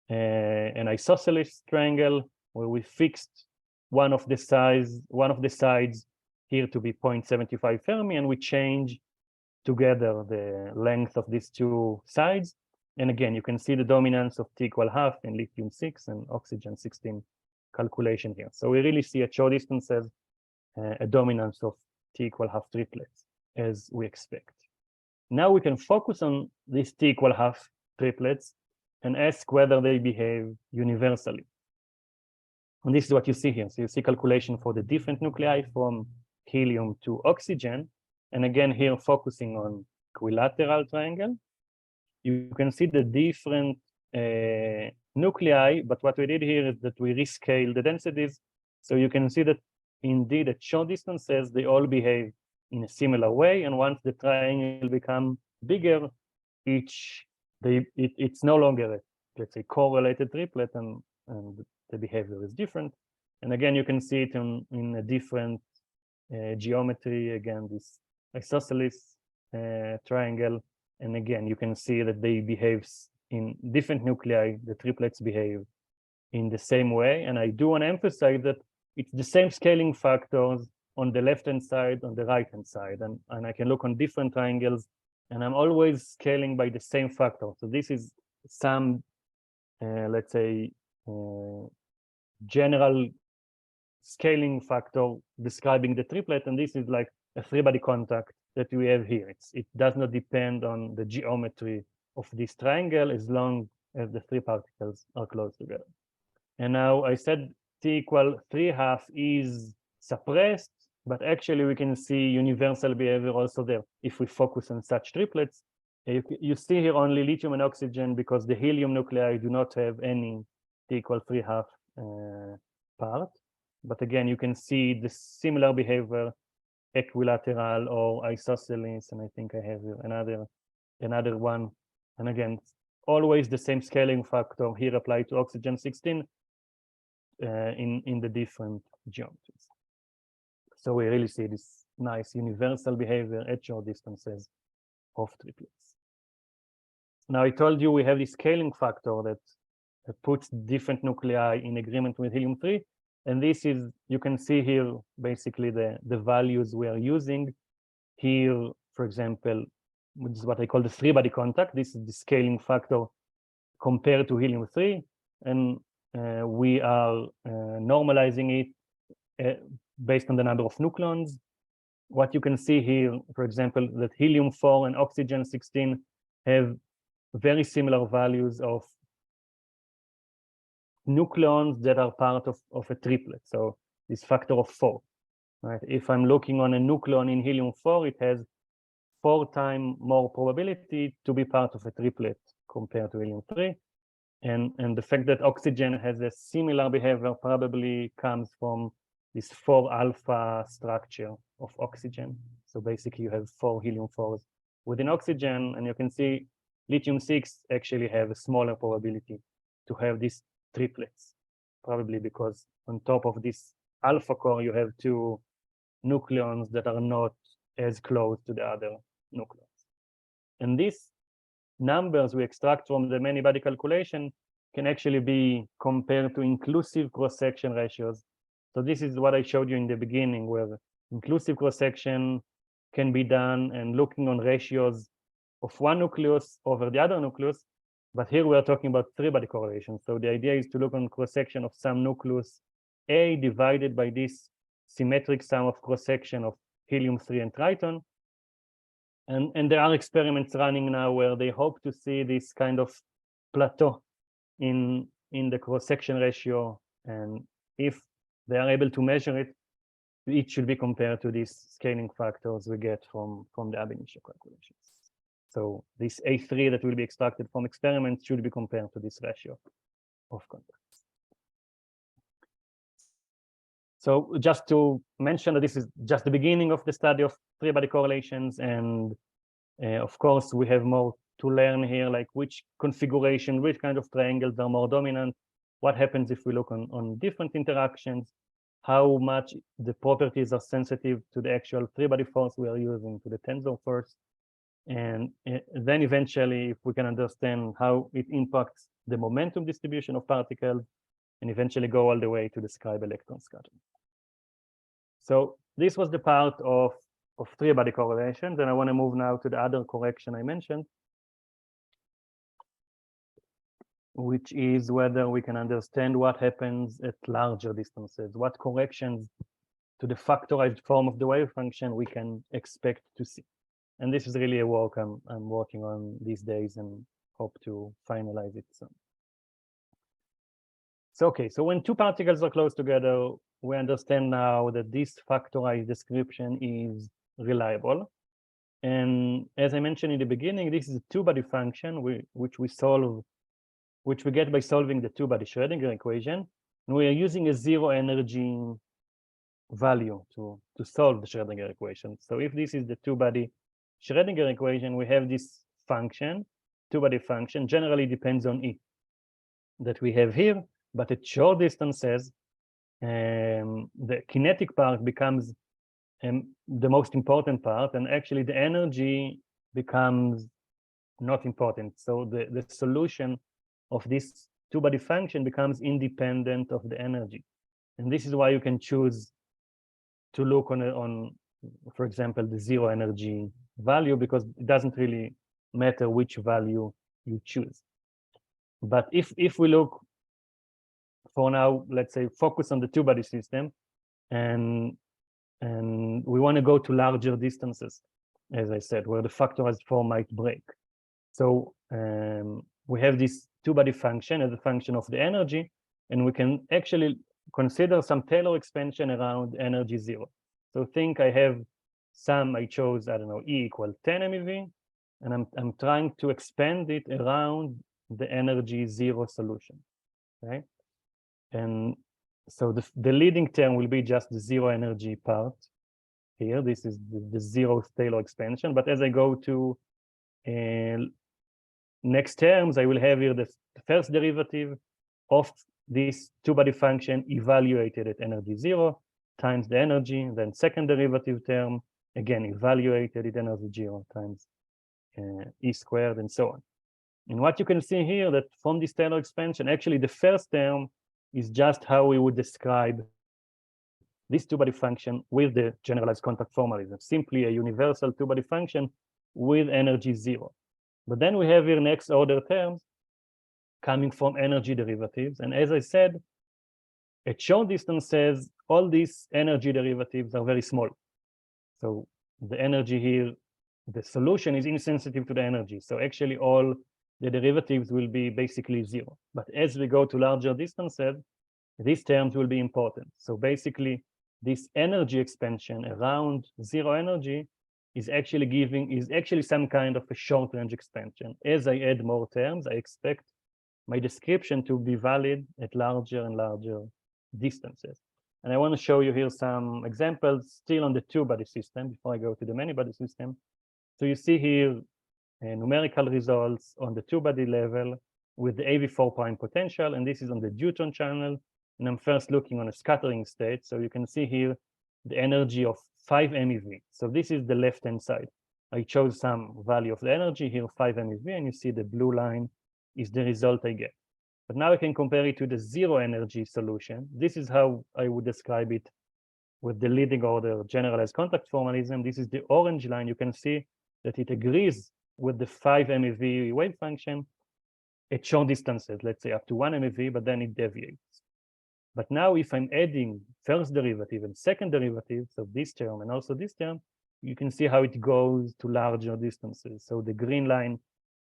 an isosceles triangle where we fixed one of the sides here to be 0.75 Fermi, and we change together the length of these two sides. And again, you can see the dominance of T equal 1/2 in lithium-6 and oxygen-16 calculation here. So we really see at short distances a dominance of T equal 1/2 triplets, as we expect. now we can focus on these t equal half triplets and ask whether they behave universally. And this is what you see here. So you see calculation for the different nuclei from helium to oxygen. And again, here focusing on equilateral triangle. You can see the different nuclei, but what we did here is that we rescale the densities. So you can see that indeed at short distances, they all behave in a similar way. And once the triangle become bigger, it's no longer a, let's say, correlated triplet, and the behavior is different. And again, you can see it in a different geometry. Again, this isosceles triangle. And again, you can see that they behave in different nuclei. The triplets behave in the same way. And I do want to emphasize that it's the same scaling factors on the left-hand side, on the right-hand side. And I can look on different triangles, and I'm always scaling by the same factor. So this is some, let's say, general scaling factor describing the triplet. And this is like a three-body contact that we have here. It does not depend on the geometry of this triangle as long as the three particles are close together. And now I said t equal 3/2 is suppressed, but actually we can see universal behavior also there if we focus on such triplets. You see here only lithium and oxygen because the helium nuclei do not have any t equal 3/2 part. But again, you can see the similar behavior, equilateral or isosceles, and I think I have here another one. And again, always the same scaling factor here applied to oxygen 16 in the different geometries. So we really see this nice universal behavior at short distances of triplets. Now I told you we have this scaling factor that puts different nuclei in agreement with helium-3. And this is, you can see here, basically the values we are using. Here, for example, which is what I call the three-body contact. This is the scaling factor compared to helium-3. And we are normalizing it based on the number of nucleons. What you can see here, for example, that helium-4 and oxygen-16 have very similar values of nucleons that are part of a triplet. So this factor of 4, right? If I'm looking on a nucleon in helium-4, it has 4 times more probability to be part of a triplet compared to helium-3. And the fact that oxygen has a similar behavior probably comes from this 4 alpha structure of oxygen. So basically you have 4 helium-4s within oxygen, and you can see lithium-6 actually have a smaller probability to have these triplets, probably because on top of this alpha core, you have 2 nucleons that are not as close to the other nucleons. And these numbers we extract from the Manybody calculation can actually be compared to inclusive cross-section ratios. So this is what I showed you in the beginning, where inclusive cross-section can be done and looking on ratios of one nucleus over the other nucleus. But here we are talking about three-body correlation. So the idea is to look on cross-section of some nucleus A divided by this symmetric sum of cross-section of helium-3 and triton. And there are experiments running now where they hope to see this kind of plateau in the cross-section ratio. And if they are able to measure it, it should be compared to these scaling factors we get from the ab-initio calculations. So this A3 that will be extracted from experiments should be compared to this ratio of contacts. So just to mention that this is just the beginning of the study of three-body correlations. And of course, we have more to learn here, like which configuration, which kind of triangles are more dominant, what happens if we look on different interactions, how much the properties are sensitive to the actual three-body force we are using, to the tensor force. And then eventually, if we can understand how it impacts the momentum distribution of particles, and eventually go all the way to describe electron scattering. So this was the part of three-body correlations, and I want to move now to the other correction I mentioned, which is whether we can understand what happens at larger distances, what corrections to the factorized form of the wave function we can expect to see. And this is really a work I'm working on these days and hope to finalize it soon. So, okay, so when two particles are close together, we understand now that this factorized description is reliable. And as I mentioned in the beginning, this is a two-body function which we get by solving the two-body Schrödinger equation. And we are using a zero energy value to solve the Schrödinger equation. So if this is the two-body Schrödinger equation, we have this function, two-body function, generally depends on E that we have here, but at short distances, the kinetic part becomes the most important part, and actually the energy becomes not important. So the solution of this two-body function becomes independent of the energy. And this is why you can choose to look on, for example, the zero energy value, because it doesn't really matter which value you choose. But if we look for now, let's say, focus on the two-body system, and we want to go to larger distances, as I said, where the factorized form might break. So we have this two-body function as a function of the energy, and we can actually consider some Taylor expansion around energy zero. So think I have I chose, I don't know, E equal 10 MeV, and I'm trying to expand it around the energy zero solution, right? And so the leading term will be just the zero energy part here. This is the zero Taylor expansion. But as I go to next terms, I will have here the first derivative of this two-body function evaluated at energy zero times the energy, then second derivative term, again, evaluated at energy zero times E squared, and so on. And what you can see here, that from this Taylor expansion, actually the first term is just how we would describe this two-body function with the generalized contact formalism, simply a universal two-body function with energy zero. But then we have here next order terms coming from energy derivatives. And as I said, at short distances, all these energy derivatives are very small. So the energy here, the solution is insensitive to the energy. So actually all the derivatives will be basically zero. But as we go to larger distances, these terms will be important. So basically, this energy expansion around zero energy is actually some kind of a short range expansion. As I add more terms, I expect my description to be valid at larger and larger distances. And I want to show you here some examples still on the two-body system before I go to the many-body system. So you see here numerical results on the two-body level with the AV4 prime potential, and this is on the deuteron channel. And I'm first looking on a scattering state. So you can see here the energy of 5 MeV. So this is the left-hand side. I chose some value of the energy here, 5 MeV, and you see the blue line is the result I get. But now I can compare it to the zero energy solution. This is how I would describe it with the leading order generalized contact formalism. This is the orange line. You can see that it agrees with the 5 MeV wave function at short distances, let's say up to 1 MeV, but then it deviates. But now if I'm adding first derivative and second derivative, so this term and also this term, you can see how it goes to larger distances. So the green line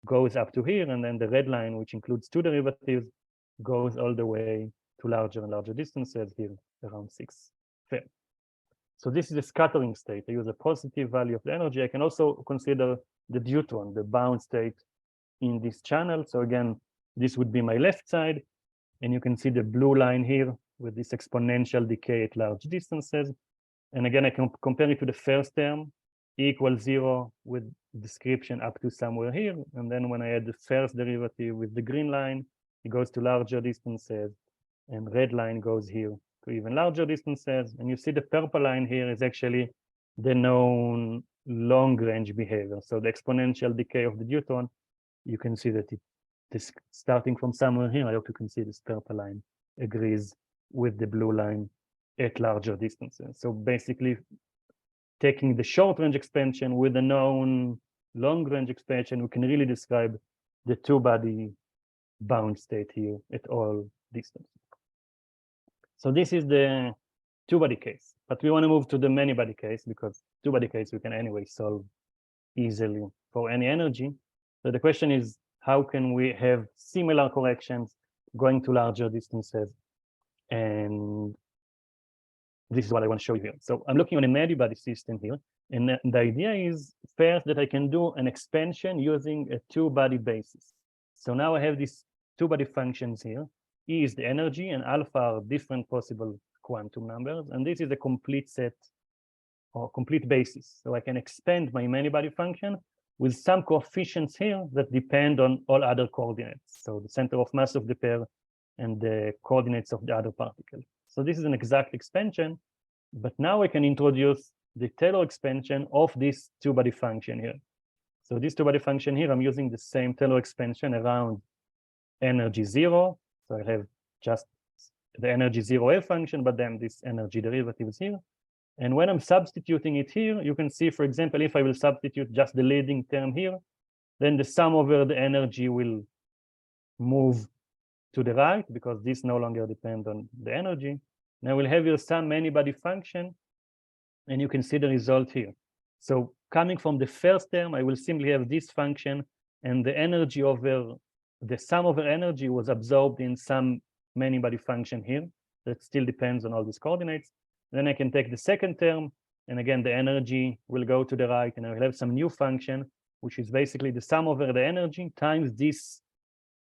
goes up to here, and then the red line, which includes two derivatives, goes all the way to larger and larger distances here, around 6 Fed. So this is a scattering state. I use a positive value of the energy. I can also consider the deuteron, the bound state in this channel. So again, this would be my left side. And you can see the blue line here with this exponential decay at large distances. And again, I can compare it to the first term, E equals 0 with description up to somewhere here. And then when I add the first derivative with the green line, it goes to larger distances. And red line goes here to even larger distances. And you see the purple line here is actually the known long-range behavior. So the exponential decay of the deuteron, you can see that this starting from somewhere here, I hope you can see this purple line agrees with the blue line at larger distances. So basically, taking the short-range expansion with a known long-range expansion, we can really describe the two-body bound state here at all distances. So this is the two-body case, but we want to move to the many-body case, because two-body case we can anyway solve easily for any energy. So the question is, how can we have similar corrections going to larger distances? And this is what I want to show you here. So I'm looking on a Manybody system here. And the idea is first that I can do an expansion using a two-body basis. So now I have these two-body functions here. E is the energy and alpha are different possible quantum numbers. And this is a complete set or complete basis. So I can expand my Manybody function with some coefficients here that depend on all other coordinates. So the center of mass of the pair and the coordinates of the other particle. So this is an exact expansion, but now I can introduce the Taylor expansion of this two-body function here. So this two-body function here, I'm using the same Taylor expansion around energy zero. So I have just the energy zero F function, but then this energy derivative is here. And when I'm substituting it here, you can see, for example, if I will substitute just the leading term here, then the sum over the energy will move to the right because this no longer depends on the energy. Now we'll have here some Manybody function, and you can see the result here. So coming from the first term, I will simply have this function, and the energy over the sum over energy was absorbed in some Manybody function here that still depends on all these coordinates. Then I can take the second term, and again, the energy will go to the right, and I will have some new function, which is basically the sum over the energy times this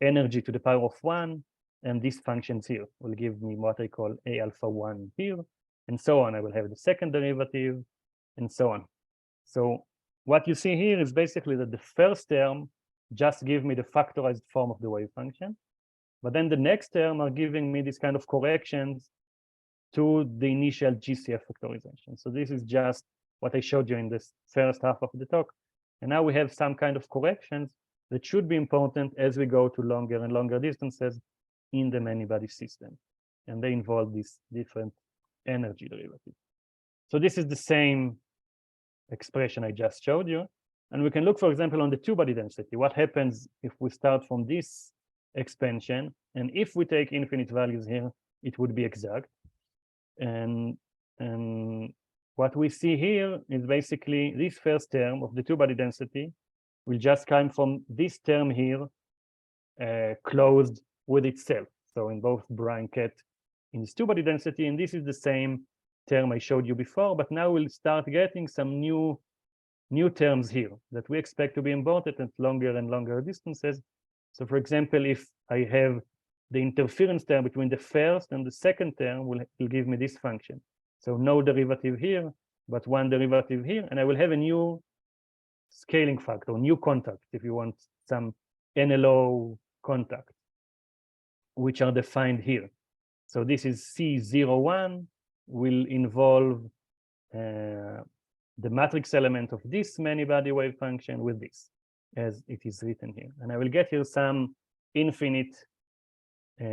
energy to the power of 1, and these functions here will give me what I call A alpha 1 here, and so on. I will have the second derivative, and so on. So what you see here is basically that the first term just give me the factorized form of the wave function, but then the next term are giving me this kind of corrections to the initial GCF factorization. So this is just what I showed you in this first half of the talk. And now we have some kind of corrections that should be important as we go to longer and longer distances in the Manybody system. And they involve these different energy derivatives. So this is the same expression I just showed you. And we can look, for example, on the two-body density. What happens if we start from this expansion? And if we take infinite values here, it would be exact. And what we see here is basically this first term of the two-body density will just come from this term here closed with itself. So in both bracket in this two-body density, and this is the same term I showed you before, but now we'll start getting some new terms here that we expect to be important at longer and longer distances. So for example, if I have the interference term between the first and the second term will give me this function. So no derivative here, but one derivative here, and I will have a new scaling factor, new contact, if you want some NLO contact, which are defined here. So this is C01 will involve the matrix element of this Manybody wave function with this, as it is written here. And I will get here some infinite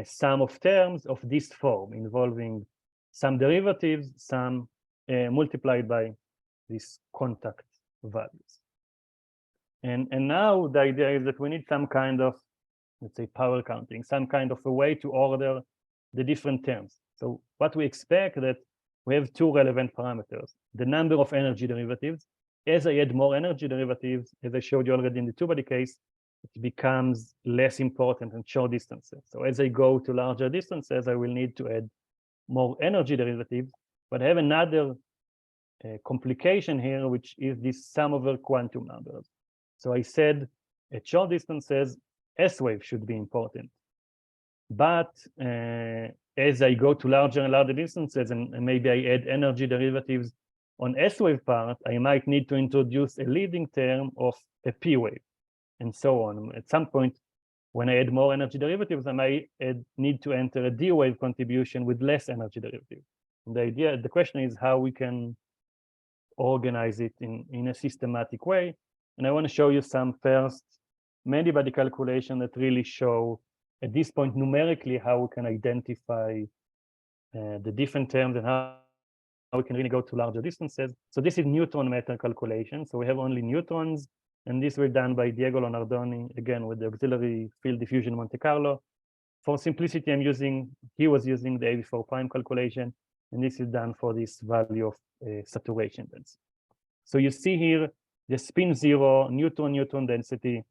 sum of terms of this form involving some derivatives, some multiplied by these contact values. And now the idea is that we need some kind of, let's say, power counting, some kind of a way to order the different terms. So what we expect that we have two relevant parameters, the number of energy derivatives. As I add more energy derivatives, as I showed you already in the two-body case, it becomes less important in short distances. So as I go to larger distances, I will need to add more energy derivatives, but I have another complication here, which is this sum over quantum numbers. So I said at short distances, S-wave should be important. But as I go to larger and larger distances, and maybe I add energy derivatives on S-wave part, I might need to introduce a leading term of a P-wave, and so on. At some point, when I add more energy derivatives, I might need to enter a D-wave contribution with less energy derivative. And the question is how we can organize it in a systematic way. And I want to show you some first Manybody calculation that really show at this point numerically how we can identify the different terms and how we can really go to larger distances. So this is neutron matter calculation. So we have only neutrons, and these were done by Diego Lonardoni, again, with the auxiliary field diffusion Monte Carlo. For simplicity, he was using the AB4 prime calculation, and this is done for this value of saturation density. So you see here the spin zero neutron density,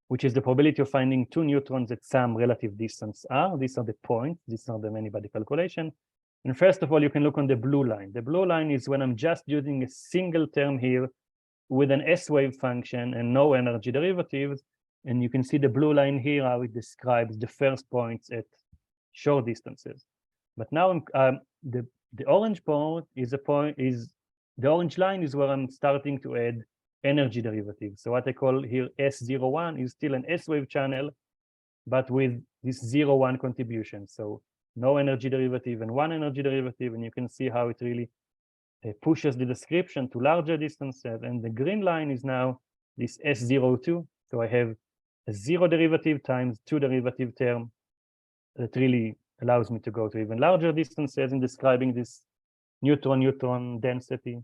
which is the probability of finding two neutrons at some relative distance r. These are the points. These are the Manybody calculation. And first of all, you can look on the blue line. The blue line is when I'm just using a single term here with an S-wave function and no energy derivatives. And you can see the blue line here, how it describes the first points at short distances. But now the orange part is the orange line is where I'm starting to add energy derivatives. So what I call here S01 is still an S-wave channel, but with this 0-1 contribution. So no energy derivative and one energy derivative, and you can see how it really pushes the description to larger distances. And the green line is now this S02. So I have a zero derivative times two derivative term that really allows me to go to even larger distances in describing this neutron density.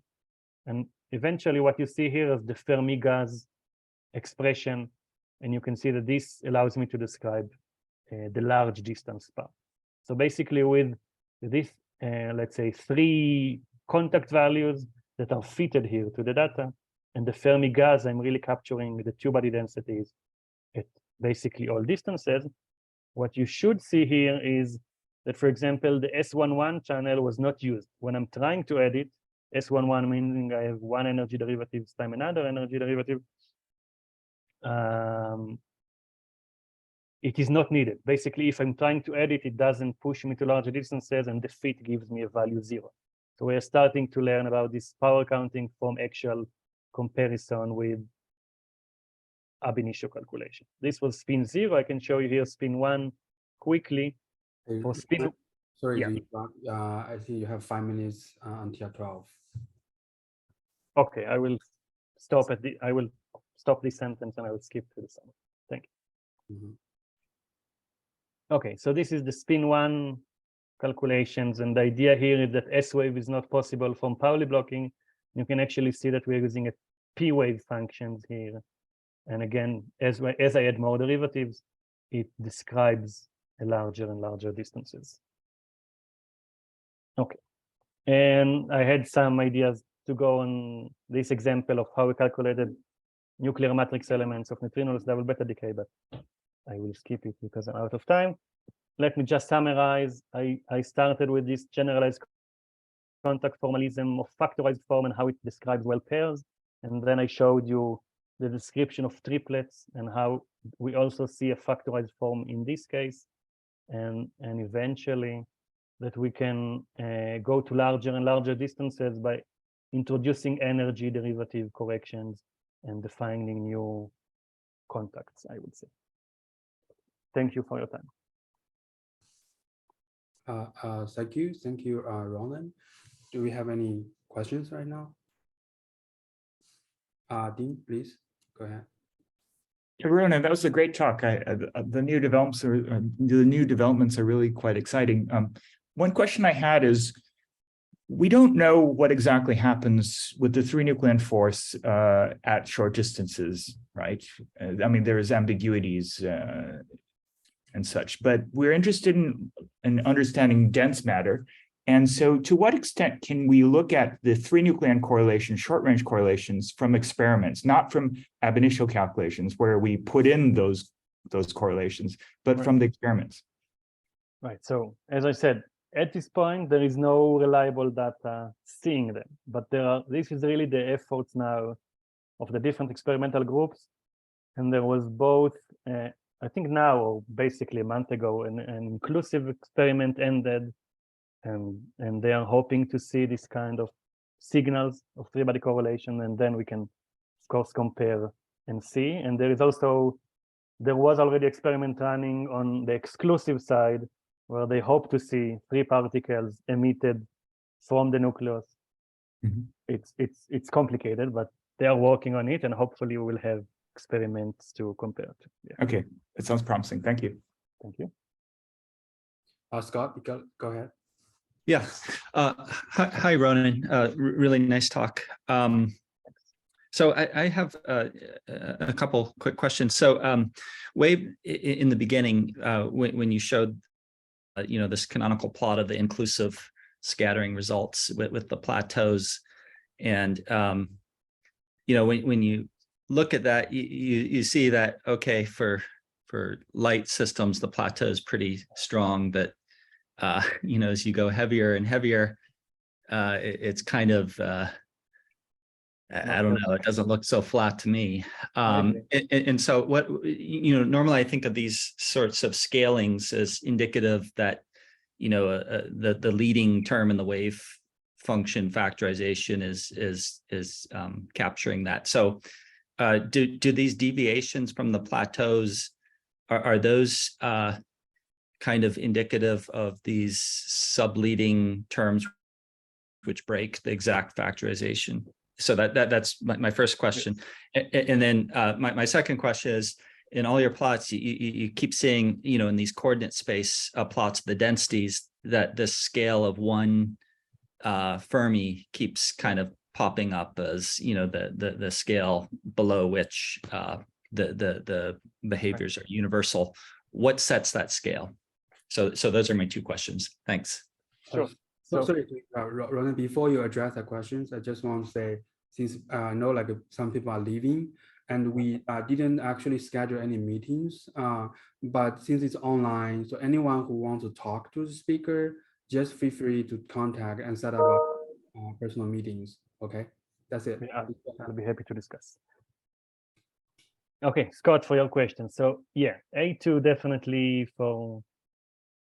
And eventually what you see here is the Fermi gas expression, and you can see that this allows me to describe the large distance part. So basically with this, let's say, three contact values that are fitted here to the data, and the Fermi gas, I'm really capturing the Twobody densities at basically all distances. What you should see here is that, for example, the S11 channel was not used. When I'm trying to edit, S11 meaning I have one energy derivative times another energy derivative, it is not needed. Basically, if I'm trying to edit, it doesn't push me to larger distances, and the fit gives me a value 0. So we're starting to learn about this power counting from actual comparison with ab-initio calculation. This was spin 0. I can show you here spin 1 quickly. For spin, sorry, yeah. I see you have 5 minutes until 12. Okay, I will stop at I will stop this sentence and I will skip to the summary. Thank you. Mm-hmm. Okay, so this is the spin 1 calculations, and the idea here is that S-wave is not possible from Pauli blocking. You can actually see that we're using a P-wave functions here. And again, as I add more derivatives, it describes a larger and larger distances. Okay, and I had some ideas to go on this example of how we calculated nuclear matrix elements of neutrinoless double beta decay, but I will skip it because I'm out of time. Let me just summarize. I started with this generalized contact formalism of factorized form and how it describes well pairs. And then I showed you the description of triplets and how we also see a factorized form in this case. And eventually that we can go to larger and larger distances by introducing energy derivative corrections and defining new contacts, I would say. Thank you for your time. Thank you, Ronen. Do we have any questions right now? Dean, please go ahead. Ronen, that was a great talk. The new developments are really quite exciting. One question I had is, we don't know what exactly happens with the three-nucleon force at short distances, right? I mean, there's ambiguities and such, but we're interested in understanding dense matter. And so to what extent can we look at the three-nucleon correlation, short-range correlations from experiments, not from ab-initio calculations where we put in those correlations, but right. from the experiments? Right, so as I said, at this point, there is no reliable data seeing them, but this is really the efforts now of the different experimental groups. And there was both, I think now, or basically a month ago, an inclusive experiment ended, and they are hoping to see this kind of signals of three-body correlation, and then we can, of course, compare and see. And there was already experiment running on the exclusive side, where they hope to see 3 particles emitted from the nucleus. Mm-hmm. It's complicated, but they are working on it, and hopefully we will have experiments to compare to. Yeah. Okay, that sounds promising. Thank you. Thank you. Scott, go ahead. Yeah. Hi, Ronen. Really nice talk. So I have a couple quick questions. So way in the beginning, when you showed this canonical plot of the inclusive scattering results with the plateaus, and when you look at that, you see that, okay, for light systems, the plateau is pretty strong, but as you go heavier and heavier, it's kind of I don't know, it doesn't look so flat to me. And so what, normally I think of these sorts of scalings as indicative that, the leading term in the wave function factorization is capturing that. So do these deviations from the plateaus, are those kind of indicative of these subleading terms which break the exact factorization? So that's my first question. And then my second question is, in all your plots, you keep saying, in these coordinate space plots, the densities, that this scale of 1 Fermi keeps kind of popping up as, the scale below which the behaviors are universal. What sets that scale? So those are my 2 questions. Thanks. Sure. So sorry, Ronen, before you address the questions, I just want to say, since I know like some people are leaving, and we didn't actually schedule any meetings, but since it's online, so anyone who wants to talk to the speaker, just feel free to contact and set up personal meetings. Okay, that's it. I'll be happy to discuss. Okay, Scott, for your question. So yeah, A2 definitely for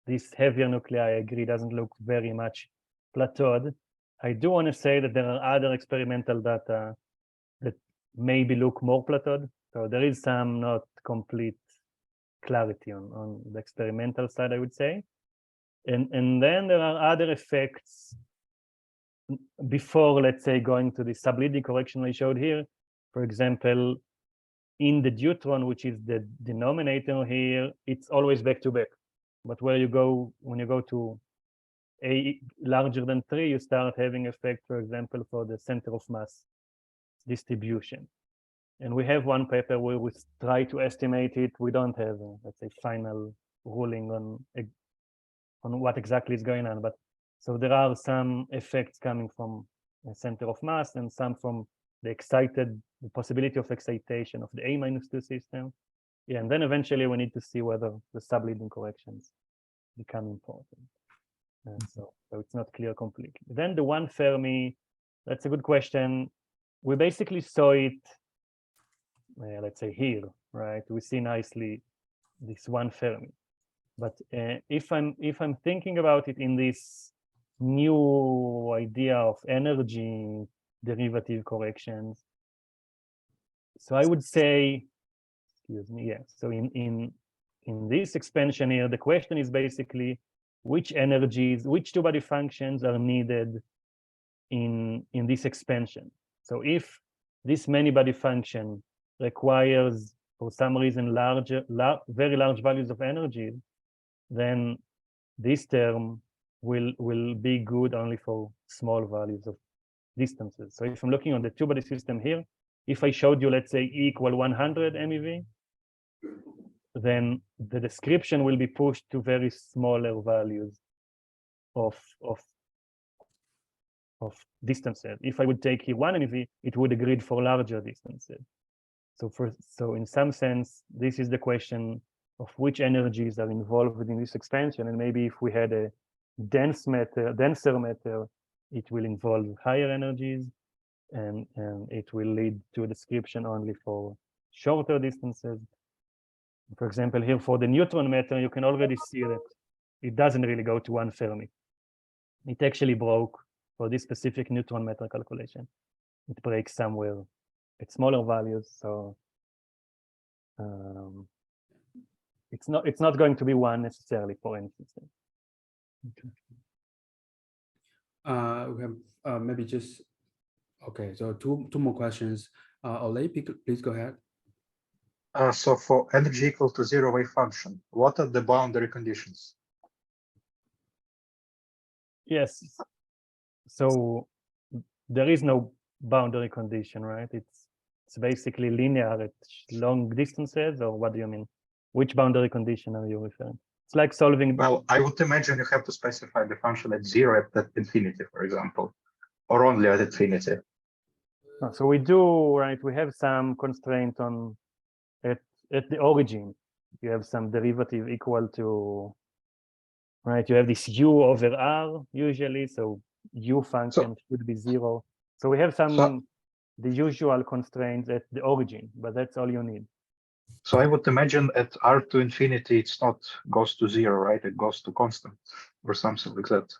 this heavier nuclei, I agree, doesn't look very much plateaued. I do want to say that there are other experimental data that maybe look more plateaued. So there is some not complete clarity on the experimental side, I would say. And then there are other effects before, let's say, going to the subleading correction I showed here. For example, in the deuteron, which is the denominator here, it's always back-to-back. But when you go to A larger than 3, you start having effect, for example, for the center of mass distribution. And we have one paper where we try to estimate it. We don't have, let's say, final ruling on what exactly is going on. But so there are some effects coming from the center of mass and some from the possibility of excitation of the A-2 system. Yeah, and then eventually we need to see whether the subleading corrections become important. And so it's not clear completely. Then the 1 Fermi, that's a good question. We basically saw it, let's say here, right? We see nicely this 1 Fermi. But if I'm thinking about it in this new idea of energy derivative corrections, so I would say, excuse me, yeah. So in this expansion here, the question is basically which energies, which two-body functions are needed in this expansion. So if this many-body function requires, for some reason, very large values of energy, then this term will be good only for small values of distances. So if I'm looking on the two-body system here, if I showed you, let's say, E equal 100 MeV, then the description will be pushed to very smaller values of distances. If I would take here 1 MeV, it would agree for larger distances. So in some sense, this is the question of which energies are involved in this expansion. And maybe if we had a denser matter, it will involve higher energies, and it will lead to a description only for shorter distances. For example, here for the neutron matter, you can already see that it doesn't really go to 1 Fermi. It actually broke for this specific neutron matter calculation. It breaks somewhere at smaller values, so it's not going to be 1 necessarily for any system. Okay. We have maybe just okay. So two more questions. Ole, please go ahead. So for energy equal to 0 wave function, what are the boundary conditions? Yes. So there is no boundary condition, right? It's basically linear at long distances, or what do you mean? Which boundary condition are you referring? It's like solving. Well, I would imagine you have to specify the function at 0 at infinity, for example, or only at infinity. So we do, right? We have some constraint on at the origin. You have some derivative equal to, right? You have this u over r usually, so u function should be 0. So we have some the usual constraints at the origin, but that's all you need. So I would imagine at r to infinity, it's not goes to 0, right? It goes to constant or something like that.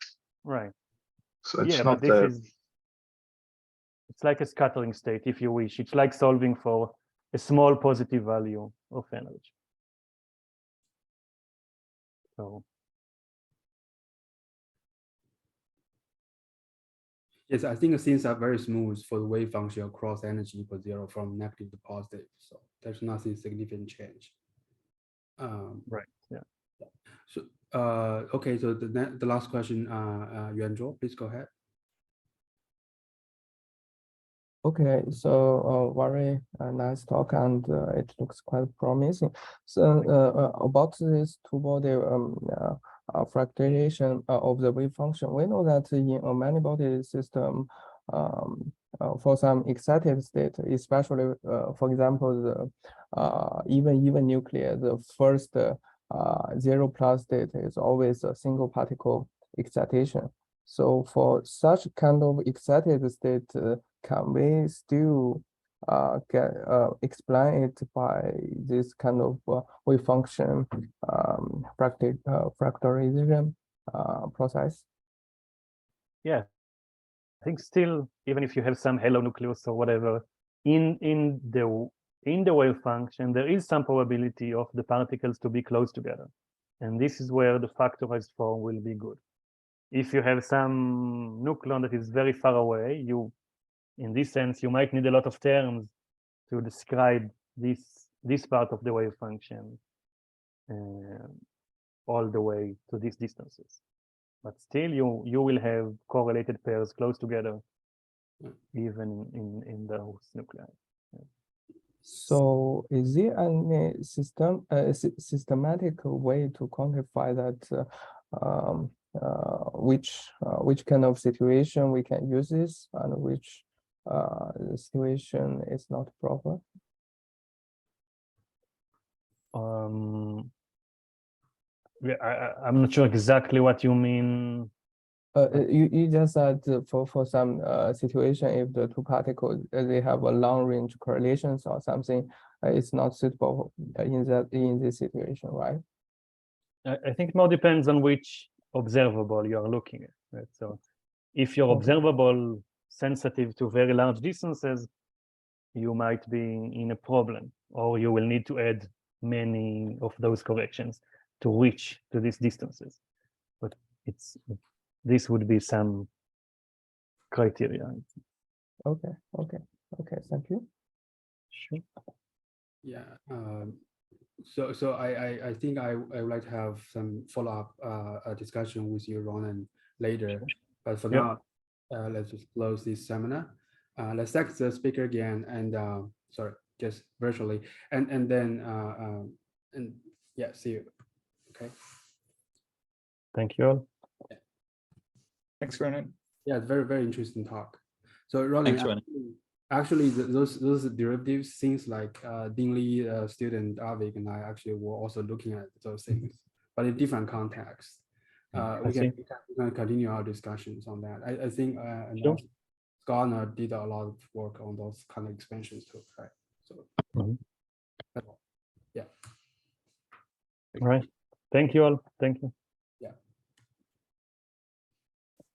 Right. So it's Yeah, not but this is, it's like a scattering state, if you wish. It's like solving for a small positive value of energy. So yes, I think things are very smooth for the wave function across energy equals 0 from negative to positive. So there's nothing significant change. right. Yeah. So okay, so the last question, Yuanzhuo, please go ahead. Okay, so very nice talk, and it looks quite promising. So about this two-body factorization of the wave function, we know that in a many-body system, for some excited state, especially for example, the even nuclei, the first 0+ state is always a single particle excitation. So for such kind of excited state, can we still explain it by this kind of wave function factorization process? Yeah. I think still, even if you have some halo nucleus or whatever, in the wave function, there is some probability of the particles to be close together. And this is where the factorized form will be good. If you have some nucleon that is very far away, in this sense, you might need a lot of terms to describe this part of the wave function all the way to these distances. But still, you will have correlated pairs close together, even in those nuclei. Yeah. So is there any systematic way to quantify that which kind of situation we can use this and which situation is not proper? Yeah, I'm not sure exactly what you mean. You just said for some situation, if the two particles they have a long range correlations or something, it's not suitable in this situation, right? I think it more depends on which observable you are looking at. Right? So if your observable sensitive to very large distances, you might be in a problem, or you will need to add many of those corrections to reach to these distances. But this would be some criteria. Okay, thank you. Sure. Yeah. So I think I would like to have some follow-up discussion with you, Ronen, later. But for now, let's just close this seminar. Let's thank the speaker again, and sorry, just virtually, and then and yeah, see you. Okay. Thank you all. Thanks, Ronen. Yeah, it's very interesting talk. So Ronen, Thanks, Ronen. Actually, those derivatives, things like Dean Lee student Avik and I actually were also looking at those things, but in different contexts. We can continue our discussions on that. I think Sure. Garner did a lot of work on those kind of expansions too, right? So yeah. All right. Thank you all. Thank you.